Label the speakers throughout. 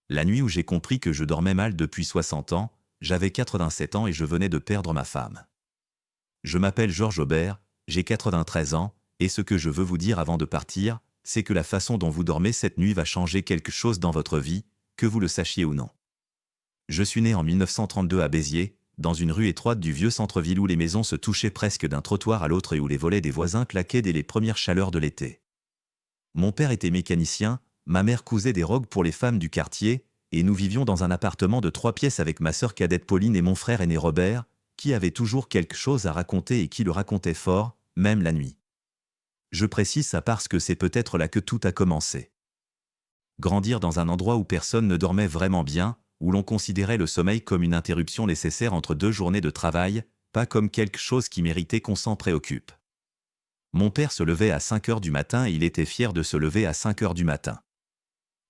Speaker 1: La nuit où j'ai compris que je dormais mal depuis 60 ans, j'avais 87 ans et je venais de perdre ma femme. Je m'appelle Georges Aubert, j'ai 93 ans, et ce que je veux vous dire avant de partir, c'est que la façon dont vous dormez cette nuit va changer quelque chose dans votre vie, que vous le sachiez ou non. Je suis né en 1932 à Béziers, dans une rue étroite du vieux centre-ville où les maisons se touchaient presque d'un trottoir à l'autre et où les volets des voisins claquaient dès les premières chaleurs de l'été. Mon père était mécanicien, ma mère cousait des robes pour les femmes du quartier, et nous vivions dans un appartement de 3 pièces avec ma sœur cadette Pauline et mon frère aîné Robert, qui avait toujours quelque chose à raconter et qui le racontait fort, même la nuit. Je précise ça parce que c'est peut-être là que tout a commencé. Grandir dans un endroit où personne ne dormait vraiment bien, où l'on considérait le sommeil comme une interruption nécessaire entre 2 journées de travail, pas comme quelque chose qui méritait qu'on s'en préoccupe. Mon père se levait à 5 heures du matin et il était fier de se lever à 5 heures du matin.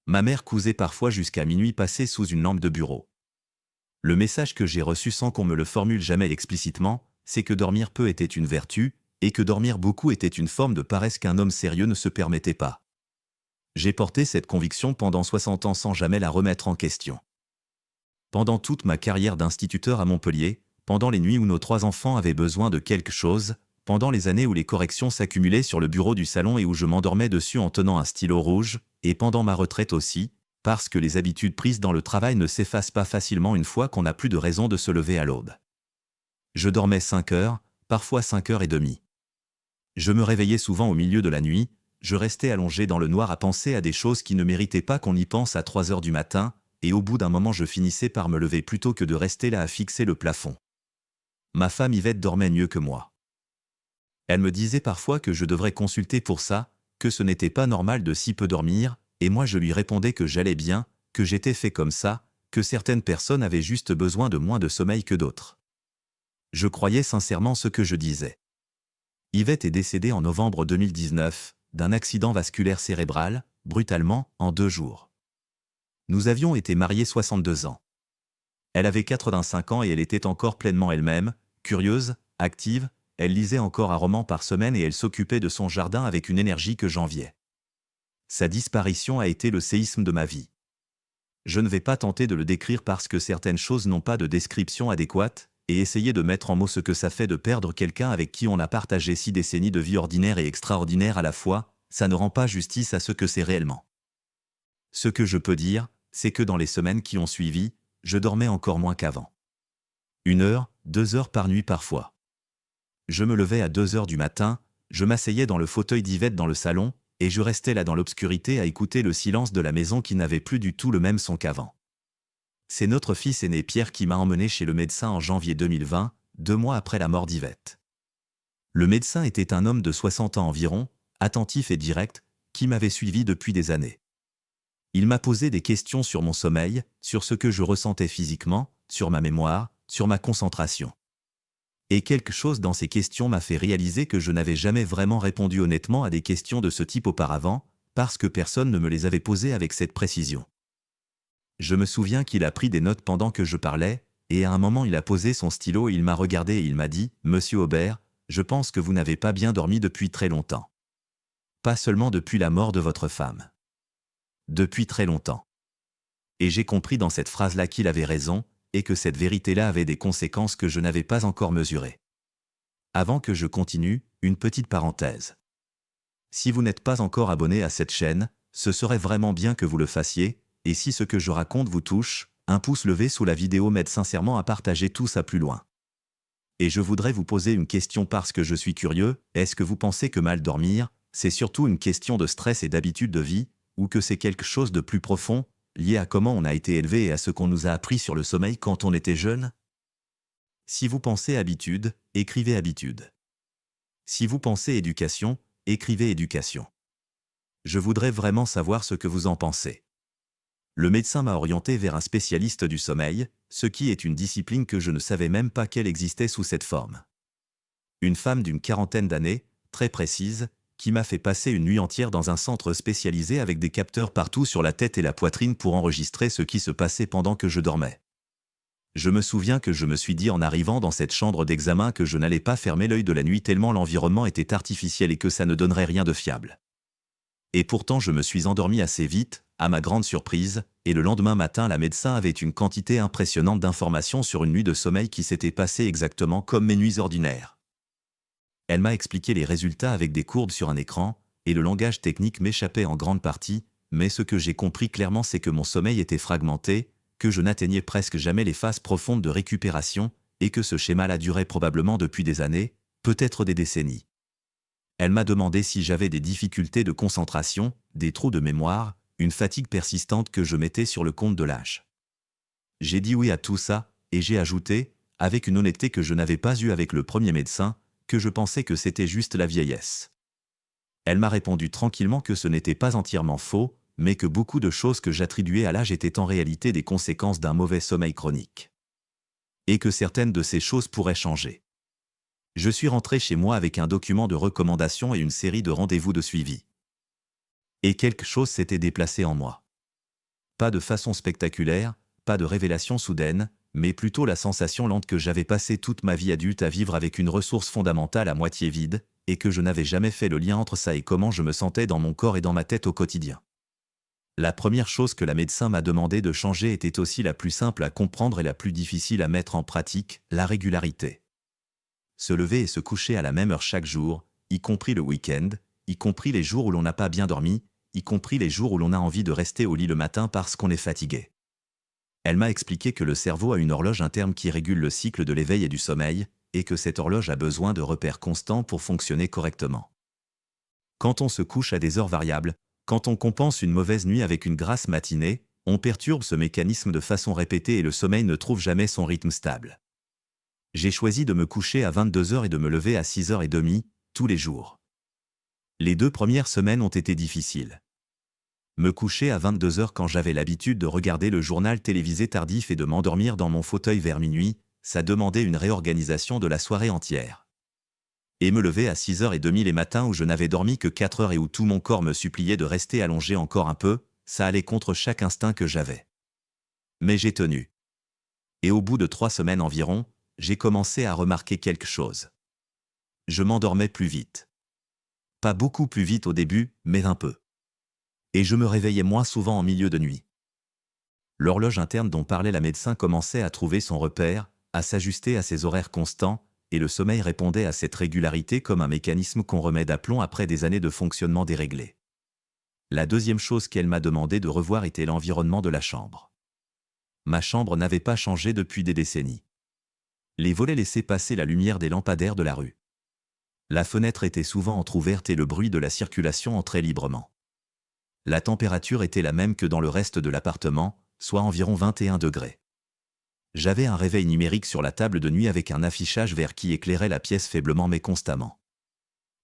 Speaker 1: Ma mère cousait parfois jusqu'à minuit passé sous une lampe de bureau. Le message que j'ai reçu sans qu'on me le formule jamais explicitement, c'est que dormir peu était une vertu, et que dormir beaucoup était une forme de paresse qu'un homme sérieux ne se permettait pas. J'ai porté cette conviction pendant 60 ans sans jamais la remettre en question. Pendant toute ma carrière d'instituteur à Montpellier, pendant les nuits où nos 3 enfants avaient besoin de quelque chose, pendant les années où les corrections s'accumulaient sur le bureau du salon et où je m'endormais dessus en tenant un stylo rouge, et pendant ma retraite aussi, parce que les habitudes prises dans le travail ne s'effacent pas facilement une fois qu'on n'a plus de raison de se lever à l'aube. Je dormais 5 heures, parfois 5 heures et demie. Je me réveillais souvent au milieu de la nuit, je restais allongé dans le noir à penser à des choses qui ne méritaient pas qu'on y pense à 3 heures du matin, et au bout d'un moment je finissais par me lever plutôt que de rester là à fixer le plafond. Ma femme Yvette dormait mieux que moi. Elle me disait parfois que je devrais consulter pour ça, que ce n'était pas normal de si peu dormir, et moi je lui répondais que j'allais bien, que j'étais fait comme ça, que certaines personnes avaient juste besoin de moins de sommeil que d'autres. Je croyais sincèrement ce que je disais. Yvette est décédée en novembre 2019, d'un accident vasculaire cérébral, brutalement, en 2 jours. Nous avions été mariés 62 ans. Elle avait 85 ans et elle était encore pleinement elle-même, curieuse, active, elle lisait encore un roman par semaine et elle s'occupait de son jardin avec une énergie que j'enviais. Sa disparition a été le séisme de ma vie. Je ne vais pas tenter de le décrire parce que certaines choses n'ont pas de description adéquate, et essayer de mettre en mots ce que ça fait de perdre quelqu'un avec qui on a partagé 6 décennies de vie ordinaire et extraordinaire à la fois, ça ne rend pas justice à ce que c'est réellement. Ce que je peux dire, c'est que dans les semaines qui ont suivi, je dormais encore moins qu'avant. 1 heure, 2 heures par nuit parfois. Je me levais à 2 heures du matin, je m'asseyais dans le fauteuil d'Yvette dans le salon, et je restais là dans l'obscurité à écouter le silence de la maison qui n'avait plus du tout le même son qu'avant. C'est notre fils aîné Pierre qui m'a emmené chez le médecin en janvier 2020, 2 mois après la mort d'Yvette. Le médecin était un homme de 60 ans environ, attentif et direct, qui m'avait suivi depuis des années. Il m'a posé des questions sur mon sommeil, sur ce que je ressentais physiquement, sur ma mémoire, sur ma concentration. Et quelque chose dans ces questions m'a fait réaliser que je n'avais jamais vraiment répondu honnêtement à des questions de ce type auparavant, parce que personne ne me les avait posées avec cette précision. Je me souviens qu'il a pris des notes pendant que je parlais, et à un moment il a posé son stylo et il m'a regardé et il m'a dit « Monsieur Aubert, je pense que vous n'avez pas bien dormi depuis très longtemps. Pas seulement depuis la mort de votre femme. Depuis très longtemps. » Et j'ai compris dans cette phrase-là qu'il avait raison, et que cette vérité-là avait des conséquences que je n'avais pas encore mesurées. Avant que je continue, une petite parenthèse. Si vous n'êtes pas encore abonné à cette chaîne, ce serait vraiment bien que vous le fassiez, et si ce que je raconte vous touche, un pouce levé sous la vidéo m'aide sincèrement à partager tout ça plus loin. Et je voudrais vous poser une question parce que je suis curieux, est-ce que vous pensez que mal dormir, c'est surtout une question de stress et d'habitude de vie, ou que c'est quelque chose de plus profond, lié à comment on a été élevé et à ce qu'on nous a appris sur le sommeil quand on était jeune? Si vous pensez habitude, écrivez habitude. Si vous pensez éducation, écrivez éducation. Je voudrais vraiment savoir ce que vous en pensez. Le médecin m'a orienté vers un spécialiste du sommeil, ce qui est une discipline que je ne savais même pas qu'elle existait sous cette forme. Une femme d'une 40aine d'années, très précise, qui m'a fait passer une nuit entière dans un centre spécialisé avec des capteurs partout sur la tête et la poitrine pour enregistrer ce qui se passait pendant que je dormais. Je me souviens que je me suis dit en arrivant dans cette chambre d'examen que je n'allais pas fermer l'œil de la nuit tellement l'environnement était artificiel et que ça ne donnerait rien de fiable. Et pourtant je me suis endormi assez vite, à ma grande surprise, et le lendemain matin la médecin avait une quantité impressionnante d'informations sur une nuit de sommeil qui s'était passée exactement comme mes nuits ordinaires. Elle m'a expliqué les résultats avec des courbes sur un écran, et le langage technique m'échappait en grande partie, mais ce que j'ai compris clairement c'est que mon sommeil était fragmenté, que je n'atteignais presque jamais les phases profondes de récupération, et que ce schéma-là durait probablement depuis des années, peut-être des décennies. Elle m'a demandé si j'avais des difficultés de concentration, des trous de mémoire, une fatigue persistante que je mettais sur le compte de l'âge. J'ai dit oui à tout ça, et j'ai ajouté, avec une honnêteté que je n'avais pas eue avec le premier médecin, que je pensais que c'était juste la vieillesse. Elle m'a répondu tranquillement que ce n'était pas entièrement faux, mais que beaucoup de choses que j'attribuais à l'âge étaient en réalité des conséquences d'un mauvais sommeil chronique. Et que certaines de ces choses pourraient changer. Je suis rentré chez moi avec un document de recommandation et une série de rendez-vous de suivi. Et quelque chose s'était déplacé en moi. Pas de façon spectaculaire, pas de révélation soudaine, mais plutôt la sensation lente que j'avais passé toute ma vie adulte à vivre avec une ressource fondamentale à moitié vide, et que je n'avais jamais fait le lien entre ça et comment je me sentais dans mon corps et dans ma tête au quotidien. La première chose que la médecin m'a demandé de changer était aussi la plus simple à comprendre et la plus difficile à mettre en pratique, la régularité. Se lever et se coucher à la même heure chaque jour, y compris le week-end, y compris les jours où l'on n'a pas bien dormi, y compris les jours où l'on a envie de rester au lit le matin parce qu'on est fatigué. Elle m'a expliqué que le cerveau a une horloge interne qui régule le cycle de l'éveil et du sommeil, et que cette horloge a besoin de repères constants pour fonctionner correctement. Quand on se couche à des heures variables, quand on compense une mauvaise nuit avec une grasse matinée, on perturbe ce mécanisme de façon répétée et le sommeil ne trouve jamais son rythme stable. J'ai choisi de me coucher à 22h et de me lever à 6h30, tous les jours. Les 2 premières semaines ont été difficiles. Me coucher à 22h quand j'avais l'habitude de regarder le journal télévisé tardif et de m'endormir dans mon fauteuil vers minuit, ça demandait une réorganisation de la soirée entière. Et me lever à 6h30 les matins où je n'avais dormi que 4 heures et où tout mon corps me suppliait de rester allongé encore un peu, ça allait contre chaque instinct que j'avais. Mais j'ai tenu. Et au bout de 3 semaines environ, j'ai commencé à remarquer quelque chose. Je m'endormais plus vite. Pas beaucoup plus vite au début, mais un peu. Et je me réveillais moins souvent en milieu de nuit. L'horloge interne dont parlait la médecin commençait à trouver son repère, à s'ajuster à ses horaires constants, et le sommeil répondait à cette régularité comme un mécanisme qu'on remet d'aplomb après des années de fonctionnement déréglé. La deuxième chose qu'elle m'a demandé de revoir était l'environnement de la chambre. Ma chambre n'avait pas changé depuis des décennies. Les volets laissaient passer la lumière des lampadaires de la rue. La fenêtre était souvent entr'ouverte et le bruit de la circulation entrait librement. La température était la même que dans le reste de l'appartement, soit environ 21 degrés. J'avais un réveil numérique sur la table de nuit avec un affichage vert qui éclairait la pièce faiblement mais constamment.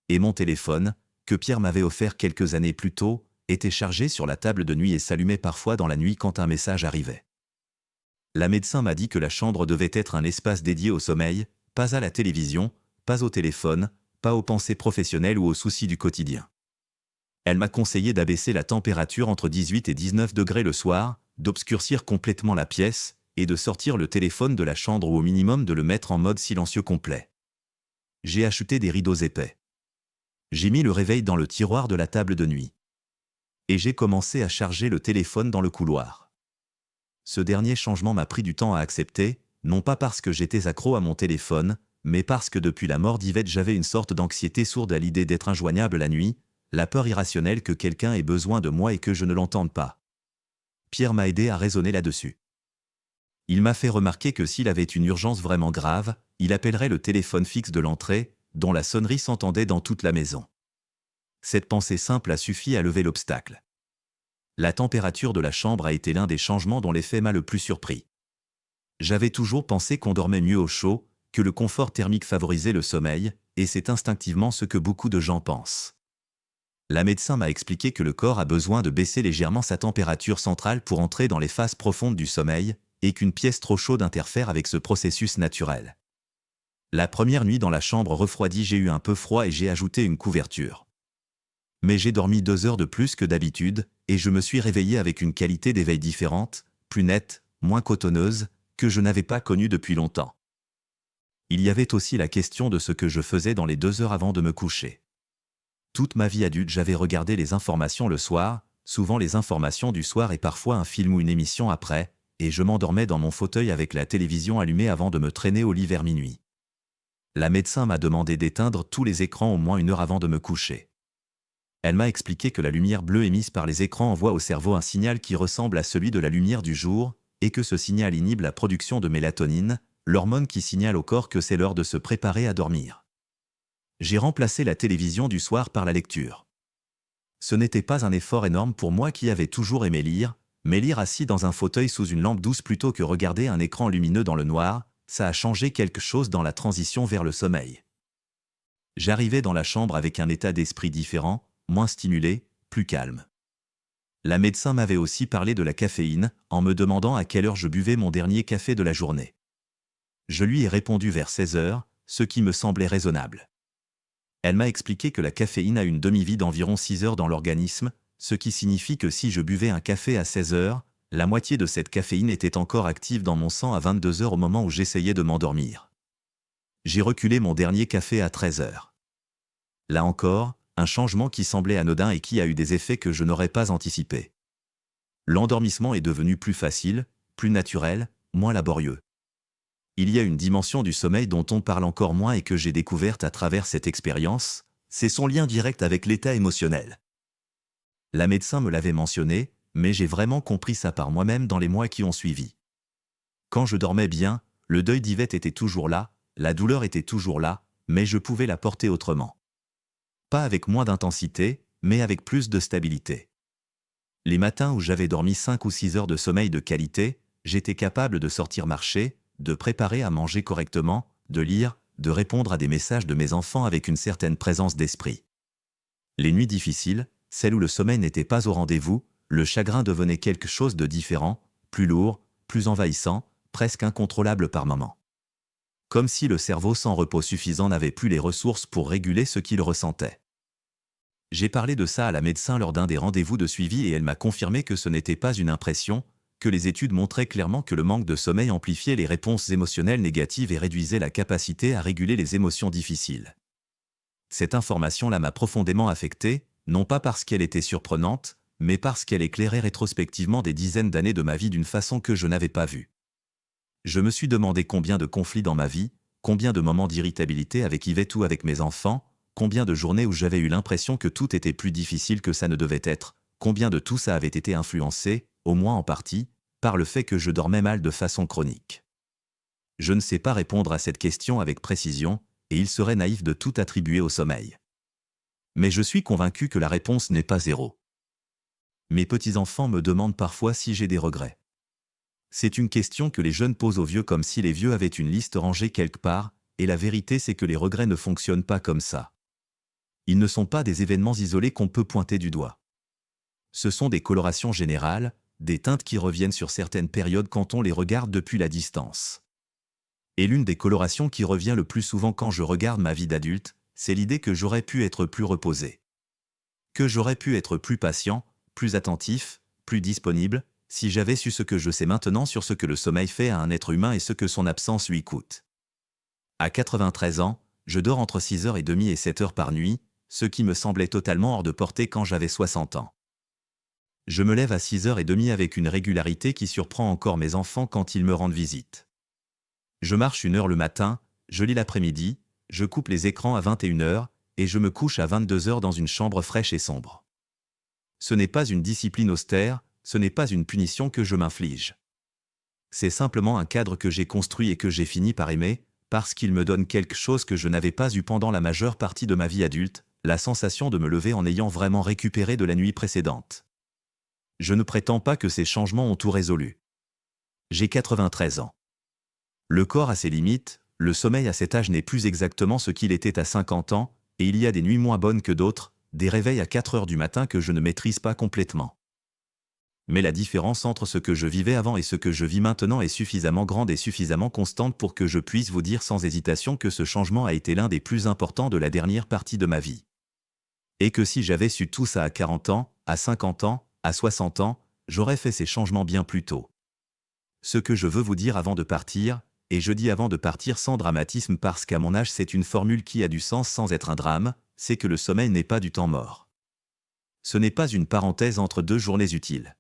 Speaker 1: Et mon téléphone, que Pierre m'avait offert quelques années plus tôt, était chargé sur la table de nuit et s'allumait parfois dans la nuit quand un message arrivait. La médecin m'a dit que la chambre devait être un espace dédié au sommeil, pas à la télévision, pas au téléphone, pas aux pensées professionnelles ou aux soucis du quotidien. Elle m'a conseillé d'abaisser la température entre 18 et 19 degrés le soir, d'obscurcir complètement la pièce, et de sortir le téléphone de la chambre ou au minimum de le mettre en mode silencieux complet. J'ai acheté des rideaux épais. J'ai mis le réveil dans le tiroir de la table de nuit. Et j'ai commencé à charger le téléphone dans le couloir. Ce dernier changement m'a pris du temps à accepter, non pas parce que j'étais accro à mon téléphone, mais parce que depuis la mort d'Yvette j'avais une sorte d'anxiété sourde à l'idée d'être injoignable la nuit, la peur irrationnelle que quelqu'un ait besoin de moi et que je ne l'entende pas. Pierre m'a aidé à raisonner là-dessus. Il m'a fait remarquer que s'il avait une urgence vraiment grave, il appellerait le téléphone fixe de l'entrée, dont la sonnerie s'entendait dans toute la maison. Cette pensée simple a suffi à lever l'obstacle. La température de la chambre a été l'un des changements dont l'effet m'a le plus surpris. J'avais toujours pensé qu'on dormait mieux au chaud, que le confort thermique favorisait le sommeil, et c'est instinctivement ce que beaucoup de gens pensent. La médecin m'a expliqué que le corps a besoin de baisser légèrement sa température centrale pour entrer dans les phases profondes du sommeil, et qu'une pièce trop chaude interfère avec ce processus naturel. La première nuit dans la chambre refroidie, j'ai eu un peu froid et j'ai ajouté une couverture. Mais j'ai dormi 2 heures de plus que d'habitude, et je me suis réveillé avec une qualité d'éveil différente, plus nette, moins cotonneuse, que je n'avais pas connue depuis longtemps. Il y avait aussi la question de ce que je faisais dans les 2 heures avant de me coucher. Toute ma vie adulte, j'avais regardé les informations le soir, souvent les informations du soir et parfois un film ou une émission après, et je m'endormais dans mon fauteuil avec la télévision allumée avant de me traîner au lit vers minuit. La médecin m'a demandé d'éteindre tous les écrans au moins 1 heure avant de me coucher. Elle m'a expliqué que la lumière bleue émise par les écrans envoie au cerveau un signal qui ressemble à celui de la lumière du jour, et que ce signal inhibe la production de mélatonine, l'hormone qui signale au corps que c'est l'heure de se préparer à dormir. J'ai remplacé la télévision du soir par la lecture. Ce n'était pas un effort énorme pour moi qui avais toujours aimé lire, mais lire assis dans un fauteuil sous une lampe douce plutôt que regarder un écran lumineux dans le noir, ça a changé quelque chose dans la transition vers le sommeil. J'arrivais dans la chambre avec un état d'esprit différent, moins stimulé, plus calme. La médecin m'avait aussi parlé de la caféine, en me demandant à quelle heure je buvais mon dernier café de la journée. Je lui ai répondu vers 16 heures, ce qui me semblait raisonnable. Elle m'a expliqué que la caféine a une demi-vie d'environ 6 heures dans l'organisme, ce qui signifie que si je buvais un café à 16 heures, la moitié de cette caféine était encore active dans mon sang à 22 heures au moment où j'essayais de m'endormir. J'ai reculé mon dernier café à 13 heures. Là encore, un changement qui semblait anodin et qui a eu des effets que je n'aurais pas anticipés. L'endormissement est devenu plus facile, plus naturel, moins laborieux. Il y a une dimension du sommeil dont on parle encore moins et que j'ai découverte à travers cette expérience, c'est son lien direct avec l'état émotionnel. La médecin me l'avait mentionné, mais j'ai vraiment compris ça par moi-même dans les mois qui ont suivi. Quand je dormais bien, le deuil d'Yvette était toujours là, la douleur était toujours là, mais je pouvais la porter autrement. Pas avec moins d'intensité, mais avec plus de stabilité. Les matins où j'avais dormi 5 ou 6 heures de sommeil de qualité, j'étais capable de sortir marcher, de préparer à manger correctement, de lire, de répondre à des messages de mes enfants avec une certaine présence d'esprit. Les nuits difficiles, celles où le sommeil n'était pas au rendez-vous, le chagrin devenait quelque chose de différent, plus lourd, plus envahissant, presque incontrôlable par moments. Comme si le cerveau sans repos suffisant n'avait plus les ressources pour réguler ce qu'il ressentait. J'ai parlé de ça à la médecin lors d'un des rendez-vous de suivi et elle m'a confirmé que ce n'était pas une impression, que les études montraient clairement que le manque de sommeil amplifiait les réponses émotionnelles négatives et réduisait la capacité à réguler les émotions difficiles. Cette information-là m'a profondément affecté, non pas parce qu'elle était surprenante, mais parce qu'elle éclairait rétrospectivement des dizaines d'années de ma vie d'une façon que je n'avais pas vue. Je me suis demandé combien de conflits dans ma vie, combien de moments d'irritabilité avec Yvette ou avec mes enfants, combien de journées où j'avais eu l'impression que tout était plus difficile que ça ne devait être, combien de tout ça avait été influencé, au moins en partie, par le fait que je dormais mal de façon chronique. Je ne sais pas répondre à cette question avec précision, et il serait naïf de tout attribuer au sommeil. Mais je suis convaincu que la réponse n'est pas zéro. Mes petits-enfants me demandent parfois si j'ai des regrets. C'est une question que les jeunes posent aux vieux comme si les vieux avaient une liste rangée quelque part, et la vérité c'est que les regrets ne fonctionnent pas comme ça. Ils ne sont pas des événements isolés qu'on peut pointer du doigt. Ce sont des colorations générales, des teintes qui reviennent sur certaines périodes quand on les regarde depuis la distance. Et l'une des colorations qui revient le plus souvent quand je regarde ma vie d'adulte, c'est l'idée que j'aurais pu être plus reposé. Que j'aurais pu être plus patient, plus attentif, plus disponible, si j'avais su ce que je sais maintenant sur ce que le sommeil fait à un être humain et ce que son absence lui coûte. À 93 ans, je dors entre 6h30 et 7 heures par nuit, ce qui me semblait totalement hors de portée quand j'avais 60 ans. Je me lève à 6h30 avec une régularité qui surprend encore mes enfants quand ils me rendent visite. Je marche 1 heure le matin, je lis l'après-midi, je coupe les écrans à 21h, et je me couche à 22h dans une chambre fraîche et sombre. Ce n'est pas une discipline austère, ce n'est pas une punition que je m'inflige. C'est simplement un cadre que j'ai construit et que j'ai fini par aimer, parce qu'il me donne quelque chose que je n'avais pas eu pendant la majeure partie de ma vie adulte, la sensation de me lever en ayant vraiment récupéré de la nuit précédente. Je ne prétends pas que ces changements ont tout résolu. J'ai 93 ans. Le corps a ses limites, le sommeil à cet âge n'est plus exactement ce qu'il était à 50 ans, et il y a des nuits moins bonnes que d'autres, des réveils à 4 heures du matin que je ne maîtrise pas complètement. Mais la différence entre ce que je vivais avant et ce que je vis maintenant est suffisamment grande et suffisamment constante pour que je puisse vous dire sans hésitation que ce changement a été l'un des plus importants de la dernière partie de ma vie. Et que si j'avais su tout ça à 40 ans, à 50 ans, à 60 ans, j'aurais fait ces changements bien plus tôt. Ce que je veux vous dire avant de partir, et je dis avant de partir sans dramatisme parce qu'à mon âge c'est une formule qui a du sens sans être un drame, c'est que le sommeil n'est pas du temps mort. Ce n'est pas une parenthèse entre deux journées utiles.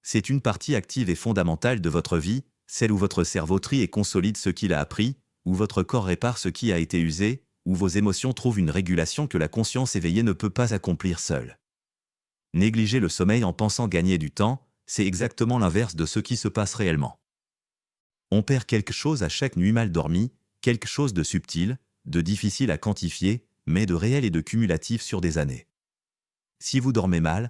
Speaker 1: C'est une partie active et fondamentale de votre vie, celle où votre cerveau trie et consolide ce qu'il a appris, où votre corps répare ce qui a été usé, où vos émotions trouvent une régulation que la conscience éveillée ne peut pas accomplir seule. Négliger le sommeil en pensant gagner du temps, c'est exactement l'inverse de ce qui se passe réellement. On perd quelque chose à chaque nuit mal dormie, quelque chose de subtil, de difficile à quantifier, mais de réel et de cumulatif sur des années. Si vous dormez mal,